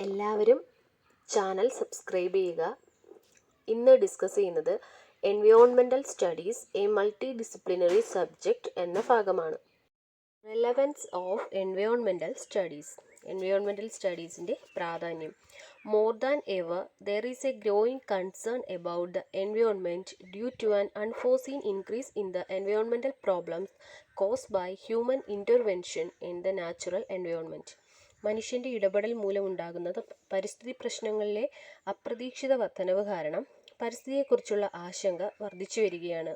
എല്ലാവരും channel subscribe ചെയ്യുക. ഇന്ന് ഡിസ്കസ് ചെയ്യുന്നത് environmental studies a multidisciplinary subject എന്ന ഭാഗമാണ്. Relevance of environmental studies. Environmental സ്റ്റഡീസിൻ്റെ പ്രാധാന്യം. More than ever there is a growing concern about the environment due to an unforeseen increase in the environmental problems caused by human intervention in the natural environment. മനുഷ്യൻ്റെ ഇടപെടൽ മൂലമുണ്ടാകുന്ന പരിസ്ഥിതി പ്രശ്നങ്ങളിലെ അപ്രതീക്ഷിത വർധനവ് കാരണം പരിസ്ഥിതിയെക്കുറിച്ചുള്ള ആശങ്ക വർദ്ധിച്ചു വരികയാണ്.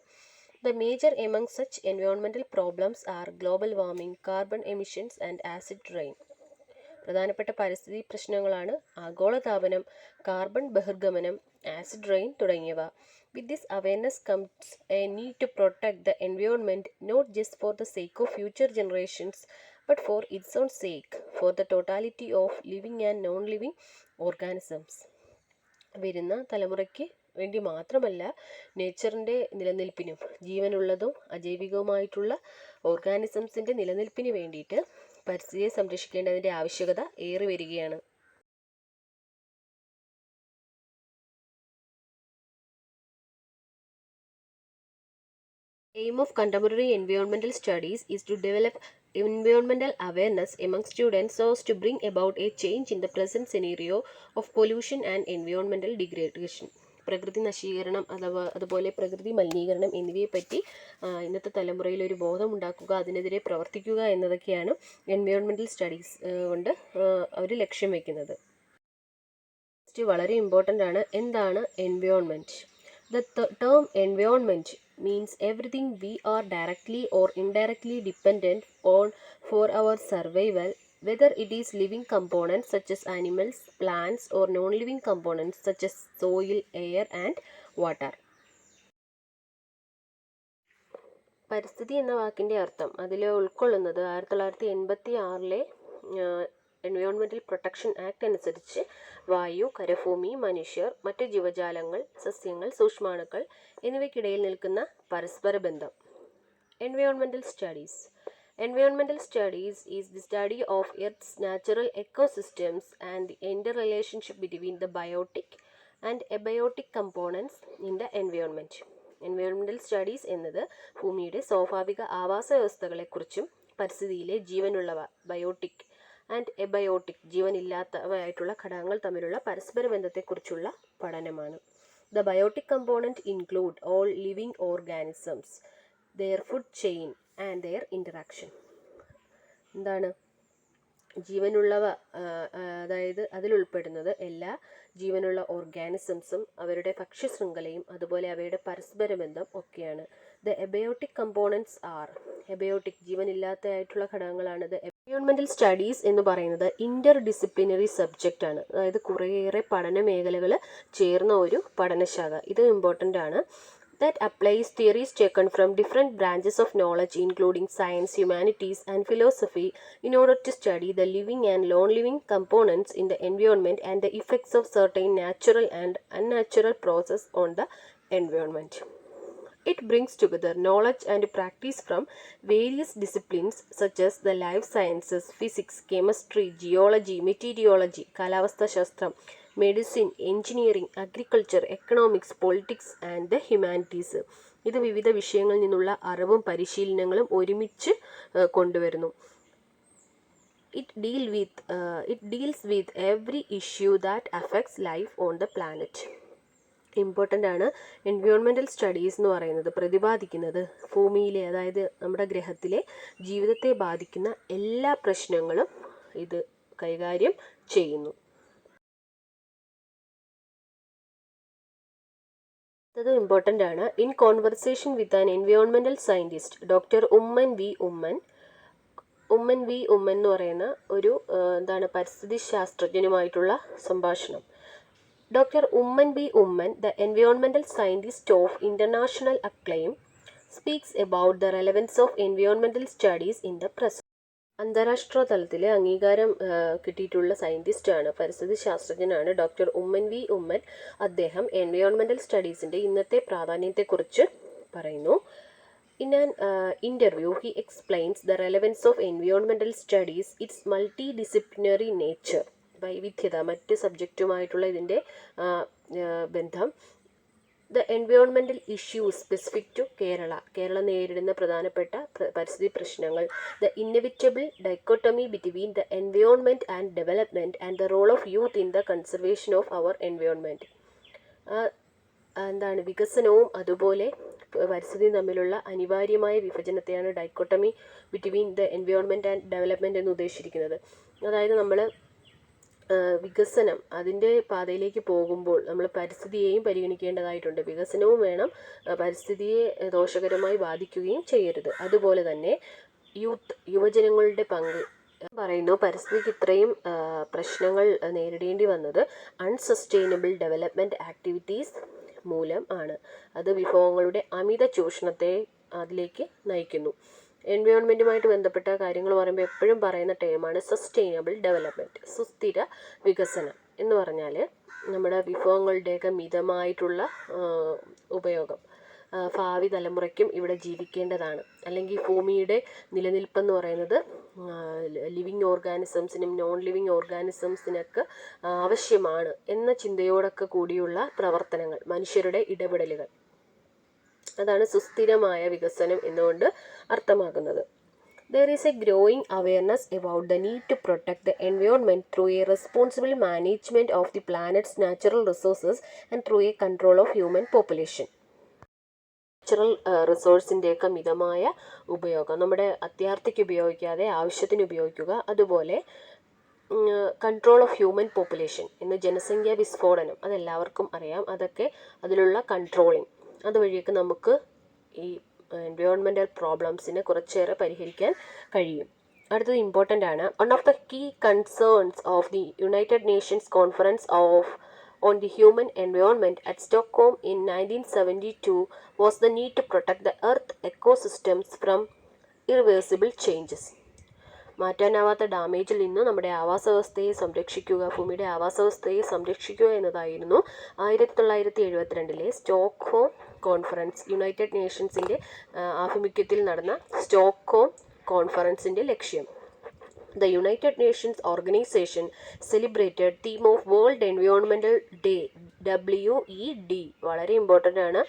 The major among such environmental problems are global warming, carbon emissions and acid rain. പ്രധാനപ്പെട്ട പരിസ്ഥിതി പ്രശ്നങ്ങളാണ് ആഗോളതാപനം, കാർബൺ ബഹിർഗമനം, ആസിഡ് റെയിൻ തുടങ്ങിയവ. With this awareness comes a need to protect the environment, not just for the sake of future generations but for its own sake, for the totality of living and non-living organisms. വരുന്ന തലമുറയ്ക്ക് വേണ്ടി മാത്രമല്ല, നേച്ചറിൻ്റെ നിലനിൽപ്പിനും ജീവനുള്ളതും അജൈവികവുമായിട്ടുള്ള ഓർഗാനിസംസിൻ്റെ നിലനിൽപ്പിന് വേണ്ടിയിട്ട് പരിസ്ഥിതിയെ സംരക്ഷിക്കേണ്ടതിൻ്റെ ആവശ്യകത ഏറി വരികയാണ്. Aim of contemporary environmental studies is to develop environmental awareness among students so as to bring about a change in the present scenario of pollution and environmental degradation. പ്രകൃതി നശീകരണം അതുപോലെ പ്രകൃതി മലിനീകരണം എന്നിവയെപ്പറ്റി ഇന്നത്തെ തലമുറയിൽ ഒരു ബോധമുണ്ടാക്കുക, അതിനെതിരെ പ്രവർത്തിക്കുക എന്നതൊക്കെയാണ് എൻവയോൺമെൻറ്റൽ സ്റ്റഡീസ് കൊണ്ട് അവർ ലക്ഷ്യം വയ്ക്കുന്നത്. വളരെ ഇമ്പോർട്ടൻ്റ് ആണ്. എന്താണ് environment? The term environment means everything we are directly or indirectly dependent on for our survival, whether it is living components such as animals, plants, or non-living components such as soil, air and water. പരിസ്ഥിതി എന്ന വാക്കിൻ്റെ അർത്ഥം അതിൽ ഉൾക്കൊള്ളുന്നത് 1986 environmental protection act അനുസരിച്ച് വായു, കരഭൂമി, മനുഷ്യർ, മറ്റ് ജീവജാലങ്ങൾ, സസ്യങ്ങൾ, സൂക്ഷ്മാണുക്കൾ എന്നിവയ്ക്കിടയിൽ നിൽക്കുന്ന പരസ്പര ബന്ധം. Environmental studies. Environmental studies is the study of Earth's natural ecosystems and the interrelationship between the biotic and abiotic components in the environment. Environmental studies എന്നത് ഭൂമിയുടെ സ്വാഭാവിക ആവാസ വ്യവസ്ഥകളെക്കുറിച്ചും പരിസ്ഥിതിയിലെ ജീവനുള്ളവ ബയോട്ടിക് ആൻഡ് എബയോട്ടിക് ജീവനില്ലാത്തവയായിട്ടുള്ള ഘടകങ്ങൾ തമ്മിലുള്ള പരസ്പര ബന്ധത്തെക്കുറിച്ചുള്ള പഠനമാണ്. The biotic component include all living organisms, their food chain and their interaction. എന്താണ് ജീവനുള്ളവ? അതായത് അതിലുൾപ്പെടുന്നത് എല്ലാ ജീവനുള്ള ഓർഗാനിസംസും അവരുടെ ഭക്ഷ്യശൃംഖലയും അതുപോലെ അവയുടെ പരസ്പര ബന്ധം ഒക്കെയാണ്. The abiotic components are, abiotic ജീവനില്ലാത്തതായിട്ടുള്ള ഘടകങ്ങളാണ്. ദ എൻവയോൺമെൻറ്റൽ സ്റ്റഡീസ് എന്ന് പറയുന്നത് ഇൻ്റർ ഡിസിപ്ലിനറി സബ്ജക്റ്റ് ആണ്. അതായത് കുറേയേറെ പഠന മേഖലകൾ ചേർന്ന ഒരു പഠനശാഖ. ഇത് ഇമ്പോർട്ടൻ്റ് ആണ്. That applies theories taken from different branches of knowledge including science, humanities and philosophy in order to study the living and non-living components in the environment and the effects of certain natural and unnatural processes on the environment. It brings together knowledge and practice from various disciplines such as the life sciences, physics, chemistry, geology, meteorology, കാലാവസ്ഥാ ശാസ്ത്രം, medicine, engineering, agriculture, economics, politics and the humanities. ഇത് വിവിധ വിഷയങ്ങളിൽ നിന്നുള്ള അറിവും പരിശീലനങ്ങളും ഒരുമിച്ച് കൊണ്ടുവരുന്നു. It deals with every issue that affects life on the planet. Important ആണ്. എൻവയോൺമെൻറ്റൽ സ്റ്റഡീസ് എന്ന് പറയുന്നത് പ്രതിപാദിക്കുന്നത് ഭൂമിയിലെ, അതായത് നമ്മുടെ ഗ്രഹത്തിലെ ജീവിതത്തെ ബാധിക്കുന്ന എല്ലാ പ്രശ്നങ്ങളും ഇത് കൈകാര്യം ചെയ്യുന്നു. അത് ഇമ്പോർട്ടൻ്റ് ആണ്. In conversation with an environmental scientist doctor Oommen V Oommen എന്ന് പറയുന്ന ഒരു പരിസ്ഥിതി ശാസ്ത്രജ്ഞനുമായിട്ടുള്ള സംഭാഷണം. Dr. Umman B. Umman, the environmental scientist of international acclaim, speaks about the relevance of environmental studies in the present. അന്താരാഷ്ട്ര തലത്തിൽ അംഗീകാരം കിട്ടിയിട്ടുള്ള സയൻറ്റിസ്റ്റാണ്, പരിസ്ഥിതി ശാസ്ത്രജ്ഞനാണ് ഡോക്ടർ ഉമ്മൻ വി ഉമ്മൻ. അദ്ദേഹം എൻവയോൺമെൻറ്റൽ സ്റ്റഡീസിൻ്റെ ഇന്നത്തെ പ്രാധാന്യത്തെക്കുറിച്ച് പറയുന്നു. In an interview, he explains the relevance of environmental studies, its multidisciplinary nature, വൈവിധ്യത, മറ്റ് സബ്ജക്റ്റുമായിട്ടുള്ള ഇതിൻ്റെ ബന്ധം. The environmental issues specific to Kerala നേരിടുന്ന പ്രധാനപ്പെട്ട പരിസ്ഥിതി പ്രശ്നങ്ങൾ. The inevitable dichotomy between the environment and development and the role of youth in the conservation of our environment. എന്താണ് വികസനവും അതുപോലെ പരിസ്ഥിതിയും തമ്മിലുള്ള അനിവാര്യമായ വിഭജനത്തെയാണ് dichotomy between the environment and development എന്ന് ഉദ്ദേശിച്ചിരിക്കുന്നത്. അതായത് നമ്മൾ വികസനം അതിൻ്റെ പാതയിലേക്ക് പോകുമ്പോൾ നമ്മൾ പരിസ്ഥിതിയെയും പരിഗണിക്കേണ്ടതായിട്ടുണ്ട്. വികസനവും വേണം, പരിസ്ഥിതിയെ ദോഷകരമായി ബാധിക്കുകയും ചെയ്യരുത്. അതുപോലെ തന്നെ യുവജനങ്ങളുടെ പങ്ക് പറയുന്നു. പരിസ്ഥിതിക്ക് ഇത്രയും പ്രശ്നങ്ങൾ നേരിടേണ്ടി വന്നത് അൺസസ്റ്റൈനബിൾ ഡെവലപ്മെൻറ്റ് ആക്ടിവിറ്റീസ് മൂലം ആണ്. അത് വിഭവങ്ങളുടെ അമിത ചൂഷണത്തെ അതിലേക്ക് നയിക്കുന്നു. എൻവയോൺമെൻറ്റുമായിട്ട് ബന്ധപ്പെട്ട കാര്യങ്ങൾ പറയുമ്പോൾ എപ്പോഴും പറയുന്ന ടേമാണ് സസ്റ്റൈനബിൾ ഡെവലപ്മെൻറ്റ്, സുസ്ഥിര വികസനം എന്ന് പറഞ്ഞാൽ നമ്മുടെ വിഭവങ്ങളുടെയൊക്കെ മിതമായിട്ടുള്ള ഉപയോഗം ഭാവി തലമുറയ്ക്കും ഇവിടെ ജീവിക്കേണ്ടതാണ്. അല്ലെങ്കിൽ ഭൂമിയുടെ നിലനിൽപ്പെന്ന് പറയുന്നത് ലിവിങ് ഓർഗാനിസംസിനും നോൺ ലിവിങ് ഓർഗാനിസംസിനൊക്കെ ആവശ്യമാണ് എന്ന ചിന്തയോടൊക്കെ കൂടിയുള്ള പ്രവർത്തനങ്ങൾ, മനുഷ്യരുടെ ഇടപെടലുകൾ, അതാണ് സുസ്ഥിരമായ വികസനം എന്നുകൊണ്ട് അർത്ഥമാക്കുന്നത്. There is a growing awareness about the need to protect the environment through a responsible management of the planet's natural resources and through a control of human population. Natural റിസോഴ്സിൻ്റെയൊക്കെ മിതമായ ഉപയോഗം, നമ്മുടെ അത്യാർത്തിക്ക് ഉപയോഗിക്കാതെ ആവശ്യത്തിന് ഉപയോഗിക്കുക. അതുപോലെ കൺട്രോൾ ഓഫ് ഹ്യൂമൻ പോപ്പുലേഷൻ എന്ന് ജനസംഖ്യാ വിസ്ഫോടനം, അതെല്ലാവർക്കും അറിയാം. അതൊക്കെ അതിലുള്ള കൺട്രോളിങ്, അതുവഴിയൊക്കെ നമുക്ക് ഈ എൻവയോൺമെൻറ്റൽ പ്രോബ്ലംസിനെ കുറച്ചേറെ പരിഹരിക്കാൻ കഴിയും. അടുത്തത് ഇമ്പോർട്ടൻ്റ് ആണ്. One of the key concerns of the United Nations conference on the human environment at Stockholm in 1972 was the need to protect the earth ecosystems from irreversible changes. മാറ്റാനാവാത്ത ഡാമേജിൽ നിന്ന് നമ്മുടെ ആവാസവ്യവസ്ഥയെ സംരക്ഷിക്കുക, ഭൂമിയുടെ ആവാസവ്യവസ്ഥയെ സംരക്ഷിക്കുക എന്നതായിരുന്നു 1972 സ്റ്റോക്ക്ഹോം കോൺഫറൻസ്, യുണൈറ്റഡ് നേഷൻസിൻ്റെ ആഭിമുഖ്യത്തിൽ നടന്ന Stockholm കോൺഫറൻസിൻ്റെ ലക്ഷ്യം. The United Nations Organization celebrated theme of World Environmental Day, WED, വളരെ ഇമ്പോർട്ടൻ്റ് ആണ്.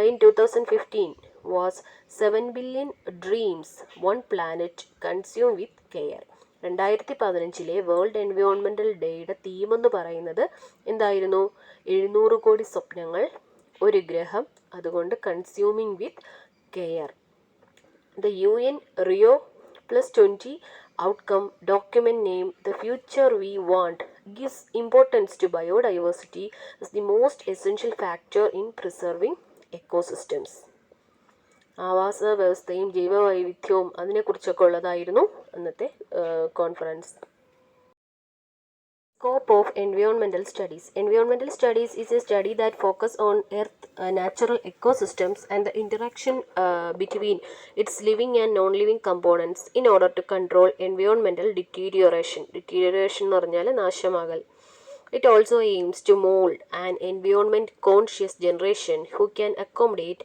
In 2015 was 7 billion dreams, one planet consumed with care. 2015 world environmental ഡേയുടെ തീം എന്ന് പറയുന്നത് എന്തായിരുന്നു? 700 കോടി സ്വപ്നങ്ങൾ, ഒരു ഗ്രഹം, അതുകൊണ്ട് consuming with care. The UN Rio +20 outcome document named The Future We Want gives importance to biodiversity as the most essential factor in preserving ecosystems. ആവാസ വ്യവസ്ഥയും ജൈവവൈവിധ്യവും അതിനെക്കുറിച്ചൊക്കെ ഉള്ളതായിരുന്നു അന്നത്തെ conference. Scope of environmental studies. Environmental studies is a study that focuses on Earth natural ecosystems and the interaction between its living and non-living components in order to control environmental deterioration. Deterioration എന്ന് പറഞ്ഞാൽ നാശമാകൽ. It also aims to mold an environment-conscious generation who can accommodate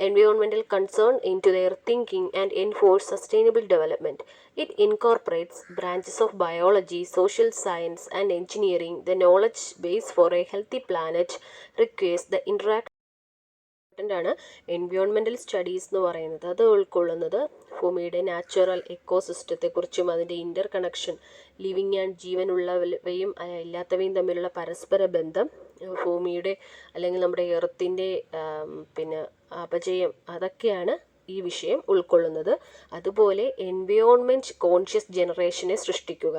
environmental concern into their thinking and enforce sustainable development. It incorporates branches of biology, social science, and engineering. The knowledge base for a healthy planet requires the interaction. ആണ് environmental studies എന്ന് പറയുന്നത്. അത് ഉൾക്കൊള്ളുന്നത് ഭൂമിയുടെ natural എക്കോസിസ്റ്റത്തെക്കുറിച്ചും അതിൻ്റെ ഇൻ്റർ connection, living and ജീവനുള്ളവയും ഇല്ലാത്തവയും തമ്മിലുള്ള പരസ്പര ബന്ധം, ഭൂമിയുടെ അല്ലെങ്കിൽ നമ്മുടെ എർത്തിൻ്റെ അപചയം, അതൊക്കെയാണ് ഈ വിഷയം ഉൾക്കൊള്ളുന്നത്. അതുപോലെ എൻവയോൺമെൻറ്റ് കോൺഷ്യസ് ജനറേഷനെ സൃഷ്ടിക്കുക,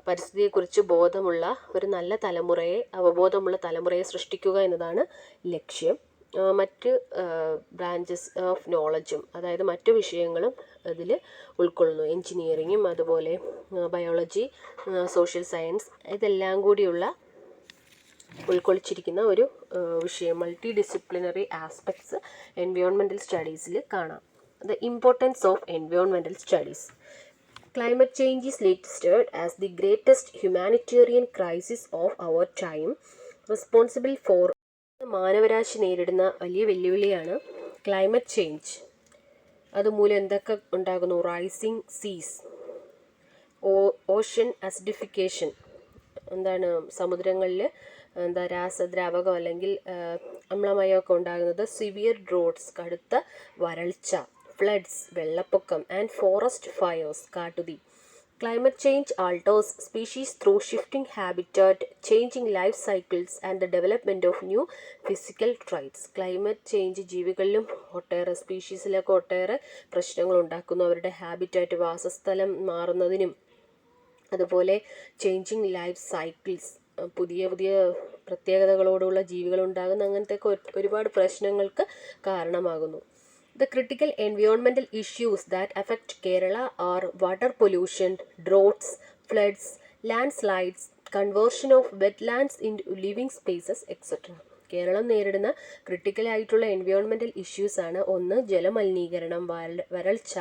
പരിസ്ഥിതിയെക്കുറിച്ച് ബോധമുള്ള ഒരു നല്ല തലമുറയെ, അവബോധമുള്ള തലമുറയെ സൃഷ്ടിക്കുക എന്നതാണ് ലക്ഷ്യം. മറ്റ് ബ്രാഞ്ചസ് ഓഫ് നോളജും, അതായത് മറ്റു വിഷയങ്ങളും അതിൽ ഉൾക്കൊള്ളുന്നു. എൻജിനീയറിങ്ങും അതുപോലെ ബയോളജി, സോഷ്യൽ സയൻസ്, ഇതെല്ലാം കൂടിയുള്ള ഉൾക്കൊള്ളിച്ചിരിക്കുന്ന ഒരു വിഷയം. മൾട്ടി ഡിസിപ്ലിനറി ആസ്പെക്ട്സ് എൻവയോൺമെൻറ്റൽ സ്റ്റഡീസിൽ കാണാം. The importance of environmental studies. Climate change is listed as the greatest humanitarian crisis of our time, responsible for മാനവരാശി നേരിടുന്ന വലിയ വെല്ലുവിളിയാണ് ക്ലൈമറ്റ് ചേഞ്ച്. അതുമൂലം എന്തൊക്കെ ഉണ്ടാകുന്നു? റൈസിങ് സീസ്, ഓഷൻ അസിഡിഫിക്കേഷൻ, എന്താണ് സമുദ്രങ്ങളിൽ രാസദ്രാവകം അല്ലെങ്കിൽ അമ്ലമയമൊക്കെ ഉണ്ടാകുന്നത്. സിവിയർ ഡ്രോട്ട്സ്, കടുത്ത വരൾച്ച, ഫ്ലഡ്സ്, വെള്ളപ്പൊക്കം, ആൻഡ് ഫോറസ്റ്റ് ഫയേഴ്സ്, കാട്ടുതീ. Climate change alters species through shifting habitat, changing life cycles, and the development of new physical traits. Climate change ജീവികളിലും ഒട്ടേറെ സ്പീഷീസിലൊക്കെ ഒട്ടേറെ പ്രശ്നങ്ങൾ ഉണ്ടാക്കുന്നു. അവരുടെ ഹാബിറ്റാറ്റ്, വാസസ്ഥലം മാറുന്നതിനും അതുപോലെ ചേഞ്ചിങ് ലൈഫ് സൈക്കിൾസ്, പുതിയ പുതിയ പ്രത്യേകതകളോടുള്ള ജീവികളുണ്ടാകുന്ന അങ്ങനത്തെ ഒരുപാട് പ്രശ്നങ്ങൾക്ക് കാരണമാകുന്നു. The critical environmental issues that affect Kerala are water pollution, droughts, floods, landslides, conversion of wetlands into living spaces, etc. Keralam നേരിടുന്ന ക്രിട്ടിക്കലായിട്ടുള്ള എൻവയോൺമെൻറ്റൽ ഇഷ്യൂസാണ് ഒന്ന് ജലമലിനീകരണം, വരൾച്ച,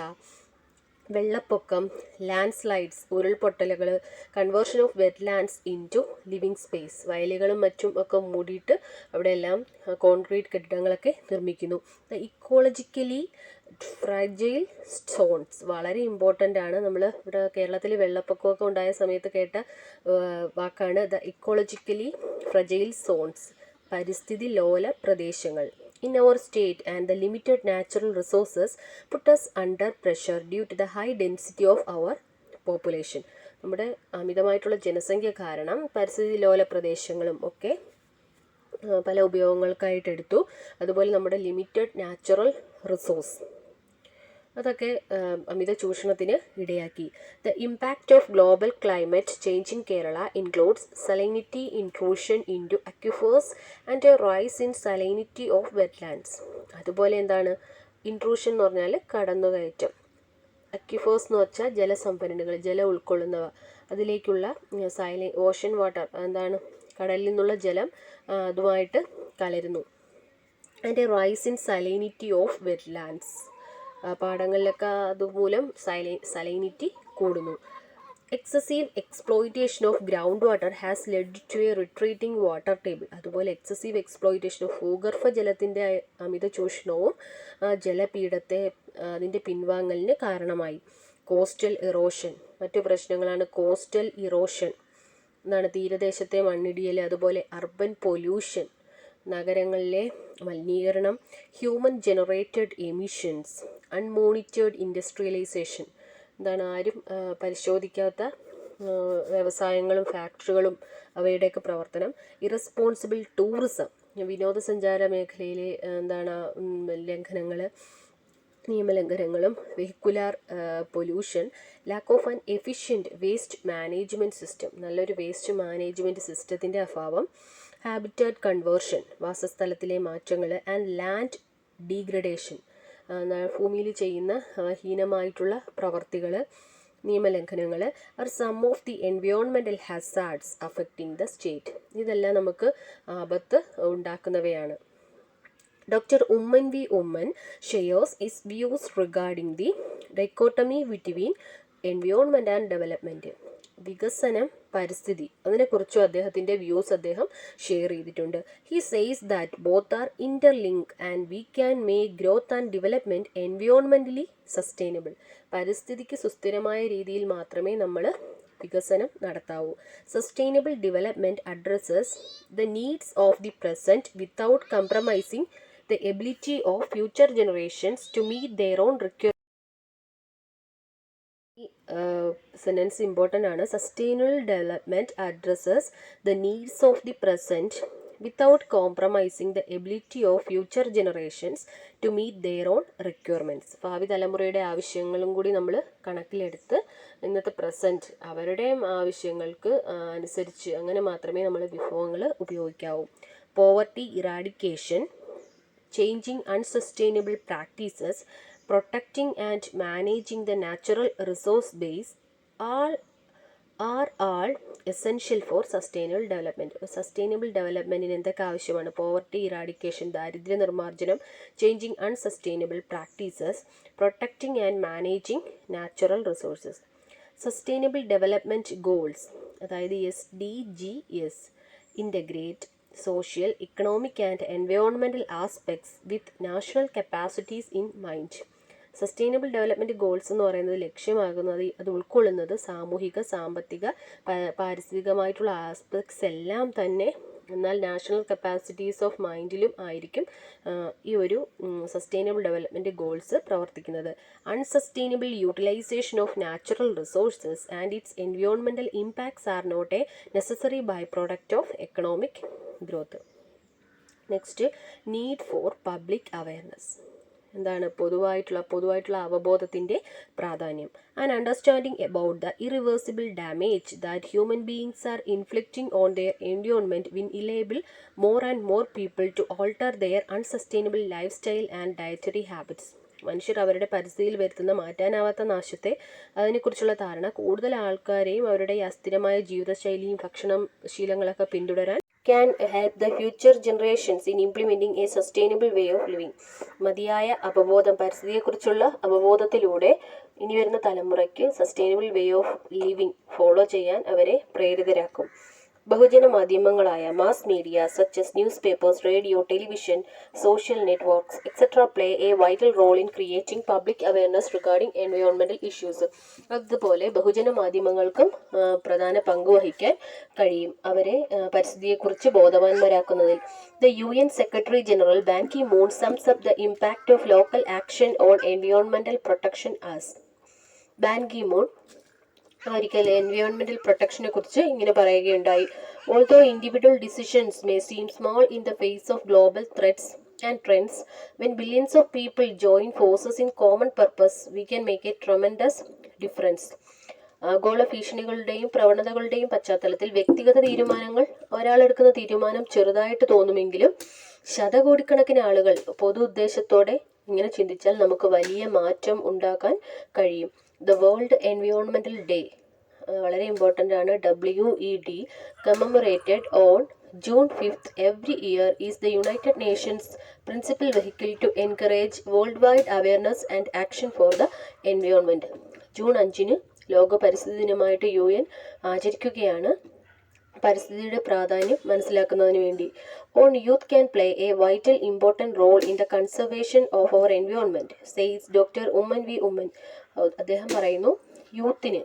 വെള്ളപ്പൊക്കം, ലാൻഡ് സ്ലൈഡ്സ്, ഉരുൾപൊട്ടലുകൾ, conversion of wetlands into living space, വയലുകളും മറ്റും ഒക്കെ മൂടിയിട്ട് അവിടെയെല്ലാം കോൺക്രീറ്റ് കെട്ടിടങ്ങളൊക്കെ നിർമ്മിക്കുന്നു. ഇക്കോളജിക്കലി ഫ്രജൈൽ സോൺസ് വളരെ ഇമ്പോർട്ടൻ്റ് ആണ്. നമ്മൾ ഇവിടെ കേരളത്തിൽ വെള്ളപ്പൊക്കമൊക്കെ ഉണ്ടായ സമയത്ത് കേട്ട വാക്കാണ് ദ ഇക്കോളജിക്കലി ഫ്രജൈൽ സോൺസ്, പരിസ്ഥിതി ലോല പ്രദേശങ്ങൾ. In our state and the limited natural resources put us under pressure due to the high density of our population. നമ്മുടെ അമിതമായിട്ടുള്ള ജനസംഖ്യ കാരണം പരിസ്ഥിതി ലോല പ്രദേശങ്ങളും ഒക്കെ പല ഉപയോഗങ്ങൾക്കായിട്ട് എടുത്തു. അതുപോലെ നമ്മുടെ ലിമിറ്റഡ് നാച്ചുറൽ റിസോഴ്സ് അതൊക്കെ അമിത ചൂഷണത്തിന് ഇടയാക്കി. The impact of global climate change in Kerala includes salinity intrusion into aquifers and a rise in salinity of wetlands. അതുപോലെ എന്താണ് ഇൻട്രൂഷൻ എന്ന് പറഞ്ഞാൽ കടന്നുകയറ്റം, അക്വിഫേഴ്സ് എന്ന് വെച്ചാൽ ജലസംഭരണികൾ, ജലം ഉൾക്കൊള്ളുന്നവ, അതിലേക്കുള്ള ഓഷൻ വാട്ടർ എന്താണ് കടലിൽ നിന്നുള്ള ജലം അതുമായിട്ട് കലരുന്നു. And a rise in salinity of wetlands, പാടങ്ങളിലൊക്കെ അതുമൂലം സലൈനിറ്റി കൂടുന്നു. Excessive exploitation of ground water has led to a retreating water table. അതുപോലെ എക്സസീവ് എക്സ്പ്ലോയിറ്റേഷൻ ഓഫ് ഭൂഗർഭ ജലത്തിൻ്റെ അമിത ചൂഷണവും ജലപീഠത്തെ അതിൻ്റെ പിൻവാങ്ങലിന് കാരണമായി. കോസ്റ്റൽ ഇറോഷൻ, മറ്റു പ്രശ്നങ്ങളാണ് കോസ്റ്റൽ ഇറോഷൻ എന്നാണ് തീരദേശത്തെ മണ്ണിടിയൽ, അതുപോലെ അർബൻ പൊല്യൂഷൻ, നഗരങ്ങളിലെ മലിനീകരണം, ഹ്യൂമൻ ജനറേറ്റഡ് എമിഷൻസ്, അൺമോണിറ്റേർഡ് ഇൻഡസ്ട്രിയലൈസേഷൻ, എന്താണ് ആരും പരിശോധിക്കാത്ത വ്യവസായങ്ങളും ഫാക്ടറികളും അവയുടെയൊക്കെ പ്രവർത്തനം, ഇറസ്പോൺസിബിൾ ടൂറിസം, വിനോദസഞ്ചാര മേഖലയിലെ എന്താണ് നിയമലംഘനങ്ങളും, vehicular pollution, lack of an efficient waste management system, നല്ലൊരു വേസ്റ്റ് മാനേജ്മെൻറ്റ് സിസ്റ്റത്തിൻ്റെ അഭാവം, ഹാബിറ്റാറ്റ് കൺവേർഷൻ, വാസസ്ഥലത്തിലെ മാറ്റങ്ങൾ, ആൻഡ് ലാൻഡ് ഡീഗ്രഡേഷൻ, ഭൂമിയിൽ ചെയ്യുന്ന ഹീനമായിട്ടുള്ള പ്രവർത്തികൾ, നിയമലംഘനങ്ങൾ, are some of the environmental hazards affecting the state. ഇതെല്ലാം നമുക്ക് ആപത്ത് ഉണ്ടാക്കുന്നവയാണ്. Dr. Umman V. Umman shares his views regarding the dichotomy between environment and development. വികസനം, പരിസ്ഥിതി, അതിനെക്കുറിച്ചും അദ്ദേഹത്തിൻ്റെ വ്യൂസ് അദ്ദേഹം ഷെയർ ചെയ്തിട്ടുണ്ട്. He says that both are interlink and we can make growth and development എൻവയോൺമെൻ്റലി sustainable. പരിസ്ഥിതിക്ക് സുസ്ഥിരമായ രീതിയിൽ മാത്രമേ നമ്മൾ വികസനം നടത്താവൂ. Sustainable development addresses the needs of the present without compromising the ability of future generations to meet their own requirements. Sentence important ആണ്. Sustainable development addresses the needs of the present without compromising the ability of future generations to meet their own requirements. ഭാവി തലമുറയുടെ ആവശ്യങ്ങളും കൂടി നമ്മൾ കണക്കിലെടുത്ത് ഇന്നത്തെ present അവരുടെ ആവശ്യങ്ങൾക്ക് അനുസരിച്ച് അങ്ങനെ മാത്രമേ നമ്മൾ വിഭവങ്ങൾ ഉപയോഗിക്കാവൂ. Poverty eradication, changing unsustainable practices, protecting and managing the natural resource base are all essential for sustainable development. Sustainable development എന്തൊക്കെ ആവശ്യമാണ്? പോവർട്ടി ഇറാഡിക്കേഷൻ, ദാരിദ്ര്യ നിർമ്മാർജ്ജനം, changing unsustainable practices, protecting and managing natural resources. Sustainable development goals, അതായത് SDGs, integrate social, economic and environmental aspects with national capacities in mind. Sustainable development goals എന്ന് പറയുന്നത് ലക്ഷ്യമാകുന്നത് അത് ഉൾക്കൊള്ളുന്നത് സാമൂഹിക, സാമ്പത്തിക, പാരിസ്ഥിതികമായിട്ടുള്ള ആസ്പെക്ട്സ് എല്ലാം തന്നെ. എന്നാൽ നാഷണൽ കപ്പാസിറ്റീസ് ഓഫ് മൈൻഡിലും ആയിരിക്കും ഈ ഒരു സസ്റ്റൈനബിൾ ഡെവലപ്മെൻറ്റ് ഗോൾസ് പ്രവർത്തിക്കുന്നത്. Unsustainable utilization of natural resources and its environmental impacts are not a necessary byproduct of economic growth. Next, need for public awareness. എന്താണ് പൊതുവായിട്ടുള്ള അവബോധത്തിൻ്റെ പ്രാധാന്യം. And understanding about the irreversible damage that human beings are inflicting on their environment will enable more and more people to alter their unsustainable lifestyle and dietary habits. മനുഷ്യർ അവരുടെ പരിസ്ഥിതിയിൽ വരുത്തുന്ന മാറ്റാനാവാത്ത നാശത്തെ അതിനെക്കുറിച്ചുള്ള ധാരണ കൂടുതൽ ആൾക്കാരെയും അവരുടെ അസ്ഥിരമായ ജീവിതശൈലിയും ഭക്ഷണശീലങ്ങളൊക്കെ പിന്തുടരാൻ can help the future generations in implementing a sustainable way of living. മതിയായ അവബോധം, പരിസ്ഥിതിയെക്കുറിച്ചുള്ള അവബോധത്തിലൂടെ ഇനി വരുന്ന തലമുറയ്ക്ക് sustainable way of living follow ചെയ്യാൻ അവരെ പ്രേരിതരാക്കും. ബഹുജന മാധ്യമങ്ങളായ mass media such as newspapers, radio, television, social networks etcetera play a vital role in creating public awareness regarding environmental issues. അതുപോലെ ബഹുജന മാധ്യമങ്ങൾക്കും പ്രധാന പങ്ക് വഹിക്കാൻ കഴിയും അവരെ പരിസ്ഥിതിയെക്കുറിച്ച് ബോധവാന്മാരാക്കുന്നതിൽ. The UN Secretary General Ban Ki-moon sums up the impact of local action on environmental protection as. Ban Ki-moon ഒരിക്കൽ എൻവയോൺമെൻറ്റൽ പ്രൊട്ടക്ഷനെ കുറിച്ച് ഇങ്ങനെ പറയുകയുണ്ടായി. Although individual decisions may seem small in the face of global threats and trends, when billions of people join forces in common purpose we can make a tremendous difference. ആഗോള ഭീഷണികളുടെയും പ്രവണതകളുടെയും പശ്ചാത്തലത്തിൽ വ്യക്തിഗത തീരുമാനങ്ങൾ, ഒരാളെടുക്കുന്ന തീരുമാനം ചെറുതായിട്ട് തോന്നുമെങ്കിലും ശതകോടിക്കണക്കിന് ആളുകൾ പൊതു ഉദ്ദേശത്തോടെ ഇങ്ങനെ ചിന്തിച്ചാൽ നമുക്ക് വലിയ മാറ്റം ഉണ്ടാക്കാൻ കഴിയും. ദ വേൾഡ് എൻവയോൺമെൻറ്റൽ ഡേ വളരെ ഇമ്പോർട്ടൻ്റ് ആണ്. WED commemorated on June 5th every year is the United Nations principal vehicle to encourage worldwide awareness and action for the environment. June 5 ലോക പരിസ്ഥിതി ദിനമായിട്ട് UN ആചരിക്കുകയാണ് പരിസ്ഥിതിയുടെ പ്രാധാന്യം മനസ്സിലാക്കുന്നതിന് വേണ്ടി. On youth can play a vital important role in the conservation of our environment says doctor Oommen V Oommen. അദ്ദേഹം പറയുന്നു യൂത്തിന്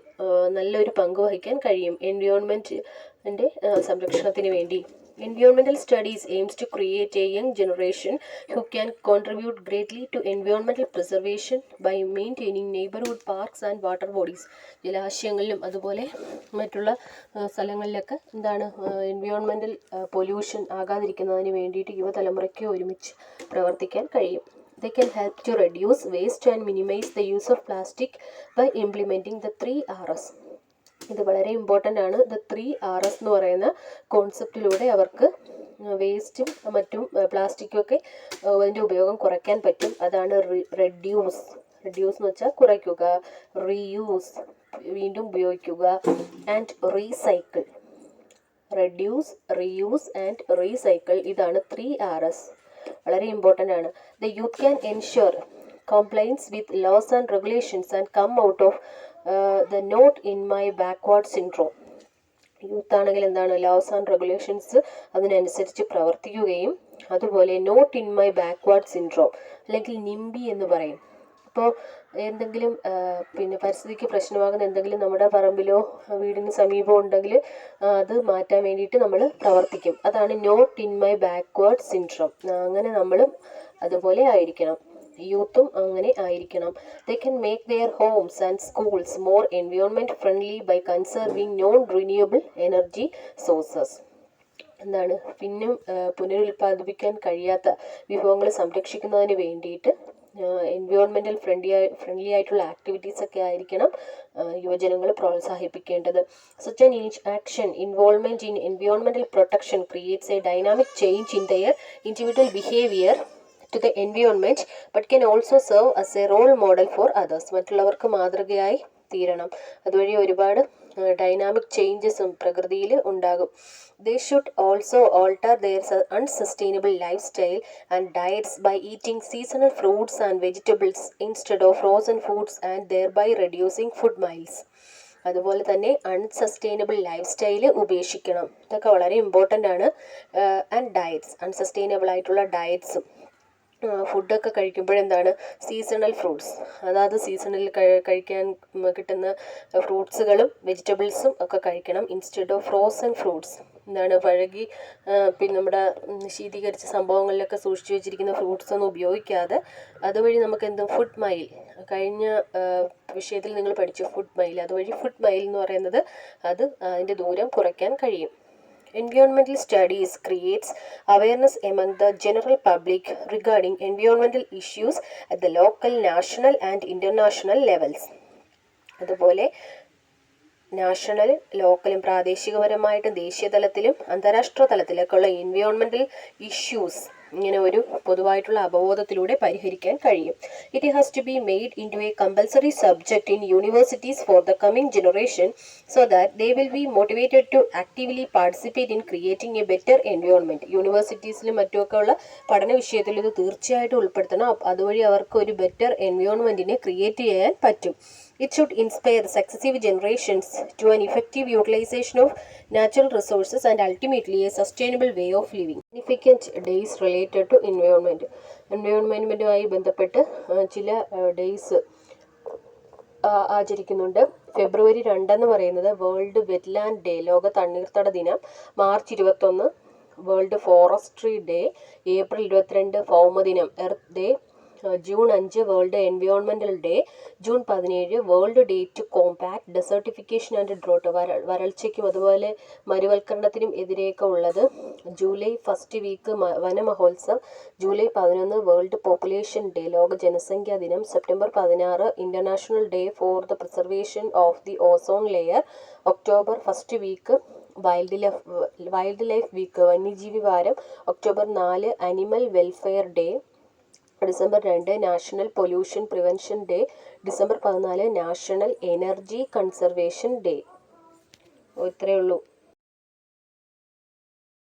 നല്ലൊരു പങ്ക് വഹിക്കാൻ കഴിയും എൻവയോൺമെൻറ്റിൻ്റെ സംരക്ഷണത്തിന് വേണ്ടി. Environmental studies aims to create a young generation who can contribute greatly to environmental preservation by maintaining neighborhood parks and water bodies. ജലാശയങ്ങളിലും അതുപോലെ മറ്റുള്ള സ്ഥലങ്ങളിലൊക്കെ എൻവയോൺമെൻറ്റൽ പൊല്യൂഷൻ ആകാതിരിക്കുന്നതിന് വേണ്ടിയിട്ട് യുവതലമുറയ്ക്ക് ഒരുമിച്ച് പ്രവർത്തിക്കാൻ കഴിയും. They can help to reduce waste and minimize the use of plastic by implementing the 3 Rs. ഇത് വളരെ ഇമ്പോർട്ടൻ്റ് ആണ്. ദ 3 Rs എന്ന് പറയുന്ന കോൺസെപ്റ്റിലൂടെ അവർക്ക് വേസ്റ്റും മറ്റും പ്ലാസ്റ്റിക്കും ഒക്കെ അതിൻ്റെ ഉപയോഗം കുറയ്ക്കാൻ പറ്റും. അതാണ് റെഡ്യൂസ് എന്ന് വെച്ചാൽ കുറയ്ക്കുക, റീയൂസ് വീണ്ടും ഉപയോഗിക്കുക, and recycle. Reduce, reuse and recycle, ഇതാണ് 3 Rs. വളരെ ഇമ്പോർട്ടൻ്റ് ആണ്. The youth can ensure compliance with laws and regulations and come out of the not in my backward syndrome. Youth ആണെങ്കിൽ ലോസ് ആൻഡ് റെഗുലേഷൻസ് അതിനനുസരിച്ച് പ്രവർത്തിക്കുകയും അതുപോലെ not in my backward syndrome അല്ലെങ്കിൽ NIMBY എന്ന് പറയും. അപ്പോൾ എന്തെങ്കിലും പരിസ്ഥിതിക്ക് പ്രശ്നമാകുന്ന എന്തെങ്കിലും നമ്മുടെ പറമ്പിലോ വീടിന് സമീപമോ ഉണ്ടെങ്കിൽ അത് മാറ്റാൻ വേണ്ടിയിട്ട് നമ്മൾ പ്രവർത്തിക്കും. അതാണ് not in my backward syndrome. അങ്ങനെ നമ്മളും അതുപോലെ ആയിരിക്കണം, യൂത്തും അങ്ങനെ ആയിരിക്കണം. They can make their homes and schools more environment friendly by conserving non-renewable energy sources. പുനരുൽപ്പാദിപ്പിക്കാൻ കഴിയാത്ത വിഭവങ്ങൾ സംരക്ഷിക്കുന്നതിന് വേണ്ടിയിട്ട് എൻവയോൺമെൻറ്റൽ ഫ്രണ്ട്ലി ആയിട്ടുള്ള ആക്ടിവിറ്റീസ് ഒക്കെ ആയിരിക്കണം യുവജനങ്ങൾ പ്രോത്സാഹിപ്പിക്കേണ്ടത്. Such an action involvement in environmental protection creates a dynamic change in their individual behavior to the environment but can also serve as a role model for others. മറ്റുള്ളവർക്ക് മാതൃകയായി തീരണം. അതുവഴി ഒരുപാട് dynamic ചേഞ്ചസും പ്രകൃതിയിൽ ഉണ്ടാകും. They should also alter their unsustainable lifestyle and diets by eating seasonal fruits and vegetables instead of frozen foods and thereby reducing food miles. അതുപോലെ തന്നെ unsustainable life style ഉപേക്ഷിക്കണം. ഇതൊക്കെ വളരെ ഇമ്പോർട്ടൻ്റ് ആണ്. ആൻഡ് ഡയറ്റ്സ്, അൺസസ്റ്റൈനബിൾ ആയിട്ടുള്ള ഡയറ്റ്സും ഫുഡൊക്കെ കഴിക്കുമ്പോഴെന്താണ് seasonal fruits, അതാത് സീസണിൽ കഴിക്കാൻ കിട്ടുന്ന ഫ്രൂട്ട്സുകളും വെജിറ്റബിൾസും ഒക്കെ കഴിക്കണം. ഇൻസ്റ്റെഡ് ഓഫ് ഫ്രോസൺ ഫ്രൂട്ട്സ്, എന്താണ് പഴകി പിന്നെ നമ്മുടെ ശീതീകരിച്ച സംഭവങ്ങളിലൊക്കെ സൂക്ഷിച്ചു വെച്ചിരിക്കുന്ന ഫ്രൂട്ട്സ് ഒന്നും ഉപയോഗിക്കാതെ അതുവഴി നമുക്ക് എന്തും ഫുഡ് മൈൽ, കഴിഞ്ഞ വിഷയത്തിൽ നിങ്ങൾ പഠിച്ചു ഫുഡ് മൈൽ, അതുവഴി ഫുഡ് മൈൽ എന്ന് പറയുന്നത് അതിൻ്റെ ദൂരം കുറയ്ക്കാൻ കഴിയും. Environmental studies creates awareness among the general public regarding environmental issues at the local, national and international levels. അതുപോലെ നാഷണൽ, ലോക്കലും പ്രാദേശികപരമായിട്ടും ദേശീയ തലത്തിലും അന്താരാഷ്ട്ര തലത്തിലൊക്കെയുള്ള എൻവയോൺമെൻറ്റൽ ഇഷ്യൂസ് ഇങ്ങനെ ഒരു പൊതുവായിട്ടുള്ള അവബോധത്തിലൂടെ പരിഹരിക്കാൻ കഴിയും. It has to be made into a compulsory subject in universities for the coming generation so that they will be motivated to actively participate in creating a better environment. യൂണിവേഴ്സിറ്റീസിലും മറ്റുമൊക്കെ ഉള്ള പഠന വിഷയത്തിൽ ഇത് തീർച്ചയായിട്ടും ഉൾപ്പെടുത്തണം. അതുവഴി അവർക്ക് ഒരു ബെറ്റർ എൻവയോൺമെൻറ്റിനെ ക്രിയേറ്റ് ചെയ്യാൻ പറ്റും. It should inspire successive generations to an effective utilization of natural resources and ultimately a sustainable way of living. Significant days related to environment. എൻവയോൺമെൻറ്റുമായി ബന്ധപ്പെട്ട് ചില ഡേയ്സ് ആചരിക്കുന്നുണ്ട്. ഫെബ്രുവരി 2 പറയുന്നത് വേൾഡ് വെറ്റ്ലാൻഡ് ഡേ, ലോക തണ്ണീർത്തട ദിനം. March 21 world forestry day. April 22 ഭൗമദിനം earth day. June 5 world environmental day. June 17 world day to compact desertification and drought, വരൾച്ചയ്ക്കും അതുപോലെ മരുവൽക്കരണത്തിനും എതിരെയൊക്കെ ഉള്ളത്. July first week Vanamahotsav. July 11 world population day, ലോക ജനസംഖ്യാ ദിനം. September 16 international day for the preservation of the ozone layer. October first week wildlife week, വന്യജീവി വാരം. October 4 animal welfare day. December 2 national pollution prevention day. December 14 national energy conservation day. ഇത്രയേ ഉള്ളൂ.